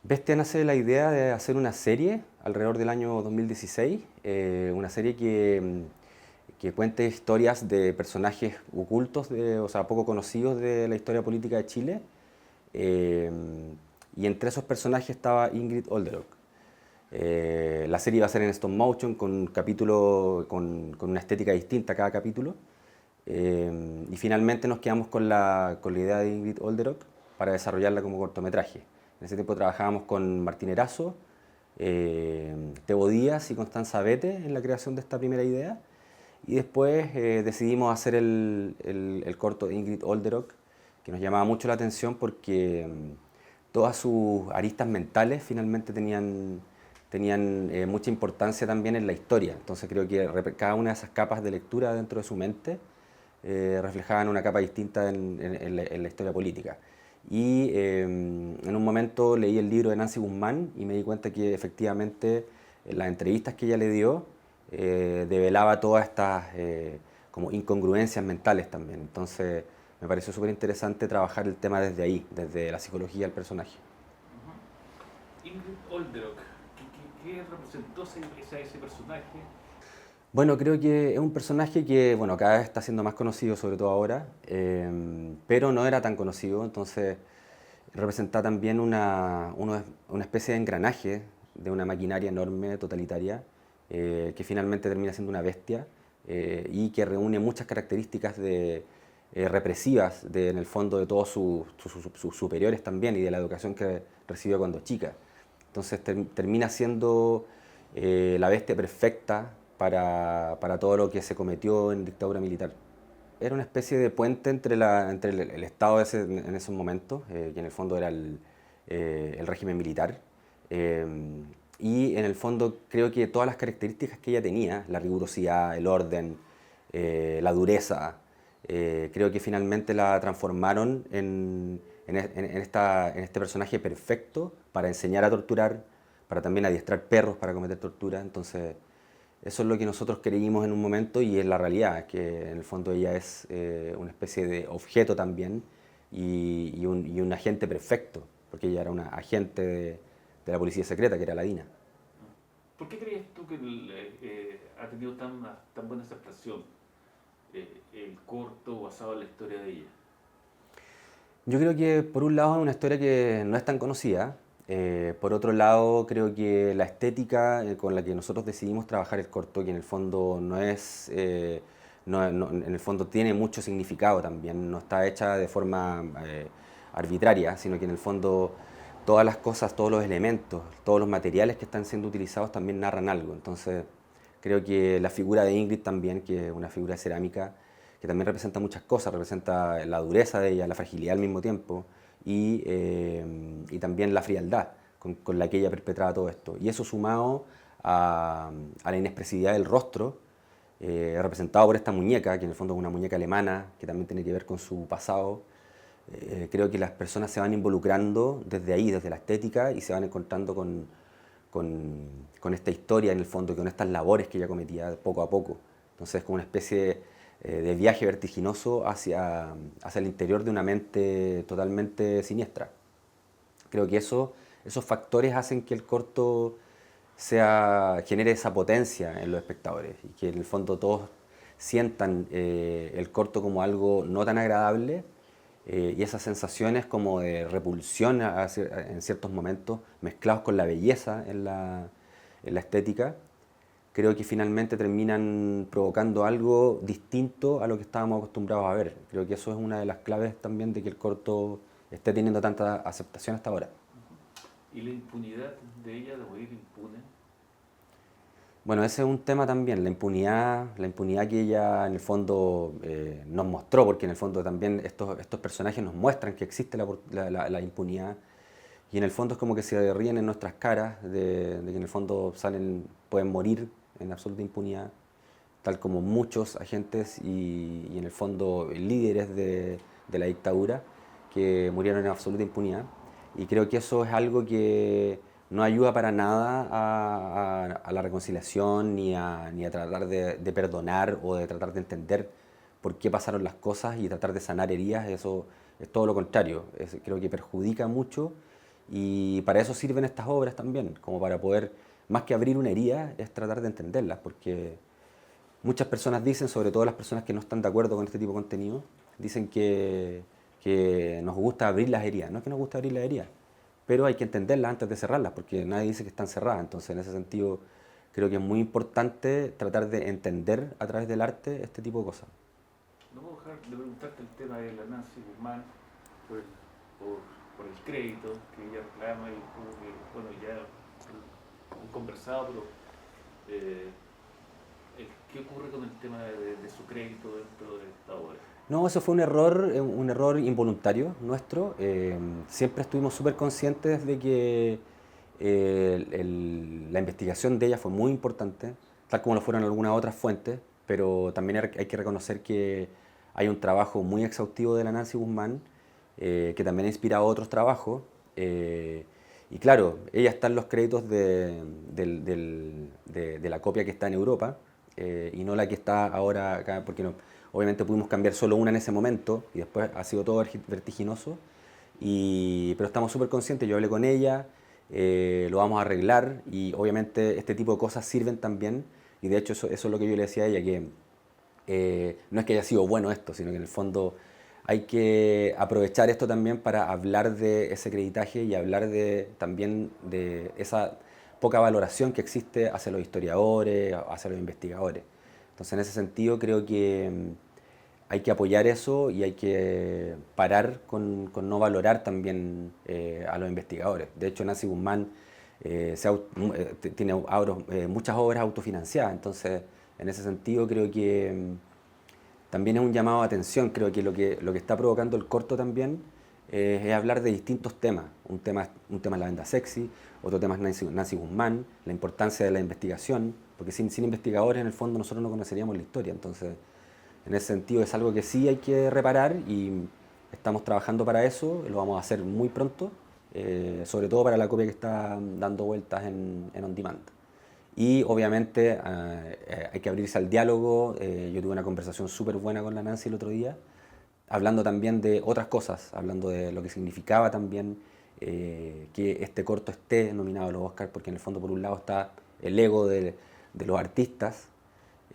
Bestia nace de la idea de hacer una serie alrededor del año 2016, una serie que cuente historias de personajes ocultos, o sea, poco conocidos de la historia política de Chile. eh, y entre esos personajes estaba Ingrid Olderock. La serie iba a ser en stop motion, con un capítulo, con una estética distinta a cada capítulo. Y finalmente nos quedamos con la idea de Ingrid Olderock para desarrollarla como cortometraje. En ese tiempo trabajábamos con Martín Erazo, Tebo Díaz y Constanza Bete en la creación de esta primera idea. Y después decidimos hacer el corto de Ingrid Olderock, que nos llamaba mucho la atención porque todas sus aristas mentales finalmente tenían mucha importancia también en la historia. Entonces creo que cada una de esas capas de lectura dentro de su mente reflejaban una capa distinta en la historia política. Y en un momento leí el libro de Nancy Guzmán y me di cuenta que efectivamente en las entrevistas que ella le dio develaba todas estas como incongruencias mentales también. Entonces me pareció súper interesante trabajar el tema desde ahí, desde la psicología del personaje. Ingrid Olderock, ¿qué representó ese personaje? Bueno, creo que es un personaje que, bueno, cada vez está siendo más conocido, sobre todo ahora, pero no era tan conocido, entonces representa también una especie de engranaje de una maquinaria enorme, totalitaria, que finalmente termina siendo una bestia y que reúne muchas características represivas en el fondo de todos sus superiores también y de la educación que recibió cuando chica. Entonces termina siendo la bestia perfecta para todo lo que se cometió en dictadura militar. Era una especie de puente entre el Estado en esos momentos, que en el fondo era el régimen militar, eh, y en el fondo creo que todas las características que ella tenía, la rigurosidad, el orden, la dureza, creo que finalmente la transformaron en este personaje perfecto para enseñar a torturar, para también adiestrar perros para cometer tortura. Entonces, eso es lo que nosotros creímos en un momento y es la realidad, que en el fondo ella es una especie de objeto también y un agente perfecto, porque ella era una agente de la policía secreta, que era la DINA. ¿Por qué crees tú que ha tenido tan buena aceptación el corto basado en la historia de ella? Yo creo que por un lado es una historia que no es tan conocida, por otro lado creo que la estética con la que nosotros decidimos trabajar el corto, que en el fondo en el fondo tiene mucho significado también, no está hecha de forma arbitraria, sino que en el fondo todas las cosas, todos los elementos, todos los materiales que están siendo utilizados también narran algo. Entonces creo que la figura de Ingrid también, que es una figura cerámica, que también representa muchas cosas, representa la dureza de ella, la fragilidad al mismo tiempo y también la frialdad con la que ella perpetraba todo esto. Y eso sumado a la inexpresividad del rostro, representado por esta muñeca, que en el fondo es una muñeca alemana, que también tiene que ver con su pasado. Creo que las personas se van involucrando desde ahí, desde la estética, y se van encontrando con esta historia en el fondo, con estas labores que ella cometía poco a poco. Entonces es como una especie de viaje vertiginoso hacia el interior de una mente totalmente siniestra. Creo que esos factores hacen que el corto genere esa potencia en los espectadores y que en el fondo todos sientan el corto como algo no tan agradable y esas sensaciones como de repulsión en ciertos momentos mezclados con la belleza en la estética, creo que finalmente terminan provocando algo distinto a lo que estábamos acostumbrados a ver. Creo que eso es una de las claves también de que el corto esté teniendo tanta aceptación hasta ahora. ¿Y la impunidad de ella de morir impune? Bueno, ese es un tema también, la impunidad que ella en el fondo nos mostró, porque en el fondo también estos personajes nos muestran que existe la impunidad y en el fondo es como que se ríen en nuestras caras de que en el fondo pueden morir en absoluta impunidad, tal como muchos agentes y en el fondo líderes de la dictadura que murieron en absoluta impunidad. Y creo que eso es algo que no ayuda para nada a la reconciliación ni a tratar de perdonar o de tratar de entender por qué pasaron las cosas y tratar de sanar heridas. Eso es todo lo contrario. Creo que perjudica mucho Y para eso sirven estas obras también, como para poder, más que abrir una herida, es tratar de entenderlas, porque muchas personas dicen, sobre todo las personas que no están de acuerdo con este tipo de contenido, dicen que nos gusta abrir las heridas. No es que nos gusta abrir las heridas, pero hay que entenderlas antes de cerrarlas, porque nadie dice que están cerradas. Entonces, en ese sentido, creo que es muy importante tratar de entender a través del arte este tipo de cosas. No puedo dejar de preguntarte el tema de la Nancy Guzmán por el, por, por el crédito que ella reclama y como que, bueno, ya han conversado, pero eh, ¿qué ocurre con el tema de su crédito dentro de esta obra? No, eso fue un error involuntario nuestro. Siempre estuvimos súper conscientes de que la investigación de ella fue muy importante, tal como lo fueron algunas otras fuentes, pero también hay que reconocer que hay un trabajo muy exhaustivo de la Nancy Guzmán, que también ha inspirado otros trabajos. Y claro, ella está en los créditos de la copia que está en Europa, y no la que está ahora acá, porque no, obviamente pudimos cambiar solo una en ese momento y después ha sido todo vertiginoso. Pero estamos súper conscientes, yo hablé con ella, lo vamos a arreglar y obviamente este tipo de cosas sirven también. Y de hecho eso es lo que yo le decía a ella, que no es que haya sido bueno esto, sino que en el fondo hay que aprovechar esto también para hablar de ese creditaje y hablar también de esa poca valoración que existe hacia los historiadores, hacia los investigadores. Entonces, en ese sentido, creo que hay que apoyar eso y hay que parar con no valorar también a los investigadores. De hecho, Nancy Guzmán tiene muchas obras autofinanciadas, entonces, en ese sentido, creo que también es un llamado de atención. Creo que lo que está provocando el corto también es hablar de distintos temas. Un tema es la venda sexy, otro tema es Nancy Guzmán, la importancia de la investigación, porque sin investigadores en el fondo nosotros no conoceríamos la historia. Entonces, en ese sentido es algo que sí hay que reparar y estamos trabajando para eso, lo vamos a hacer muy pronto, sobre todo para la copia que está dando vueltas en On Demand. Y obviamente hay que abrirse al diálogo. Yo tuve una conversación súper buena con la Nancy el otro día, hablando también de otras cosas, hablando de lo que significaba también que este corto esté nominado a los Oscars, porque en el fondo por un lado está el ego de los artistas,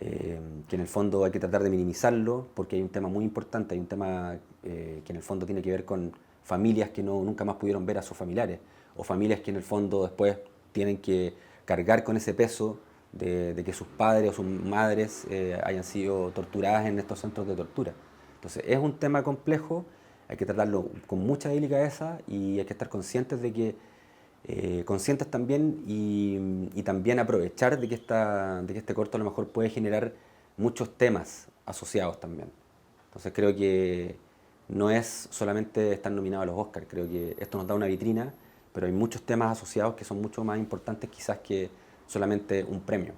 que en el fondo hay que tratar de minimizarlo, porque hay un tema muy importante, hay un tema que en el fondo tiene que ver con familias que nunca más pudieron ver a sus familiares, o familias que en el fondo después tienen que cargar con ese peso de que sus padres o sus madres hayan sido torturadas en estos centros de tortura. Entonces es un tema complejo, hay que tratarlo con mucha delicadeza y hay que estar conscientes conscientes también y también aprovechar de que este corto a lo mejor puede generar muchos temas asociados también. Entonces creo que no es solamente estar nominado a los Oscars, creo que esto nos da una vitrina, pero hay muchos temas asociados que son mucho más importantes quizás que solamente un premio.